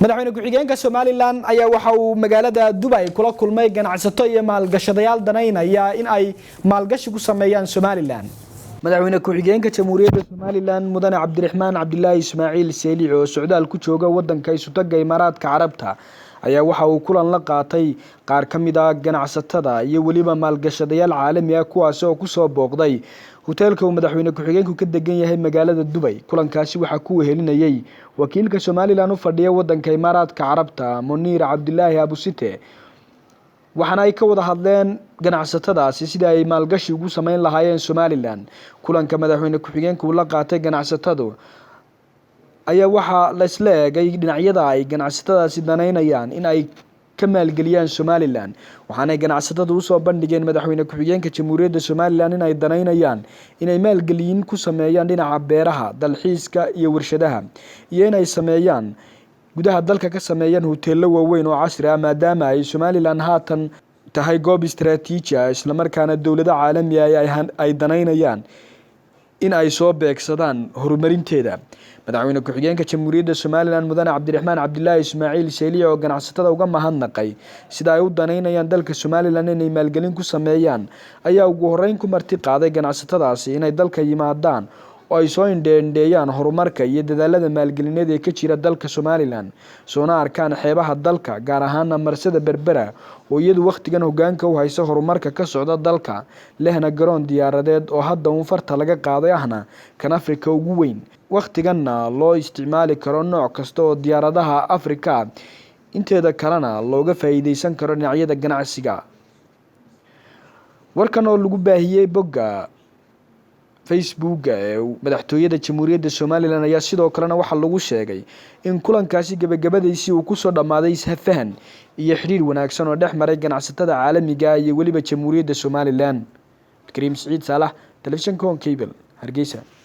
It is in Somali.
madaxweyne ku-xigeenka Somaliland ayaa waxa uu magaalada Dubai kula kulmay ganacsato iyo maalgashadayaal danaynaya in ay maalgashi ku sameeyaan Somaliland. madaxweyne ku-xigeenka Jamhuuriyadda Somaliland Mudane Cabdiraxmaan Cabdilaahi Ismaaciil Seelici oo socdaal ku jooga wadanka Isutaga Imaaraadka Carabta ayaa waxa uu kulan la qaatay qaar ka mid ah ganacsatada iyo waliba maalgashadayaal caalami ah kuwaas oo ku soo booqday hoteelka uu madaxweyne ku-xigeenku ka degan yahay magaalada Dubai. kulankaasi waxa ku wehelinayay wakiilka Somaliland u fadhiya wadanka Imaaraadka Carabta Munir Abdullaahi Abu Site, waxaana ay ka wada hadleen ganacsatadaasi sida ay maalgashi ugu sameyn lahaayeen Somaliland. kulanka madaxweyne ku-xigeenku la qaatay ganacsatadu ayaa waxa la isla eegay dhinacyada ay ganacsatadaasi danaynayaan in ay ka maalgeliyaan Somaliland, waxaana ganacsatadu u soo bandhigeen madaxweyne ku-xigeenka Jamhuuriyadda Somaliland in ay danaynayaan in ay maalgelin ku sameeyaan dhinaca beeraha, dalxiiska iyo warshadaha, iyo in ay sameeyaan gudaha dalka ka sameeyaan hoteelo waaweyn oo casri ah maadaama ay Somaliland haatan tahay goob istiraatiiji ah isla markaana dawladaha caalamiga ay danaynayaan in ay soo beegsadaan horumarinteeda. madaxweyne ku-xigeenka Jamhuuriyadda Somaliland Mudane Cabdiraxmaan Cabdilaahi Ismaaciil Seelici oo ganacsatada uga mahadnaqay sida ay u danaynayaan dalka Somaliland inay maalgelin ku sameeyaan ayaa ugu horeyn ku marti qaaday ganacsatadaasi inay dalka yimaadaan oo ay soo indheeyaan horumarka iyo dadaalada maalgelineed ee ka jira dalka Somaliland, soona arkaan xeebaha dalka gaar ahaan marsada Berbera oo iyadu waqtigan hoggaanka u haysa horumarka ka socda dalka, lehna garoon diyaaradeed oo hadda farta laga qaaday ahna kan Afrika ugu weyn, waqtiganna loo isticmaali karo nooc kasta oo diyaaradaha Afrika inteeda kalena looga faa'iideysan karo dhinacyada ganacsiga. warkan oo lagu baahiyay bogga Facebook ee madaxtooyada Jamhuuriyadda Somaliland ayaa sidoo kalena waxa lagu sheegay in kulankaasi gabagabadiisii uu ku soo dhamaaday isfahan iyo xiriir wanaagsan oo dhex maray ganacsatada caalamiga iyo waliba Jamhuuriyadda Somaliland. Karim Saciid Saalax, Telefishinka Cable, Hargeysa.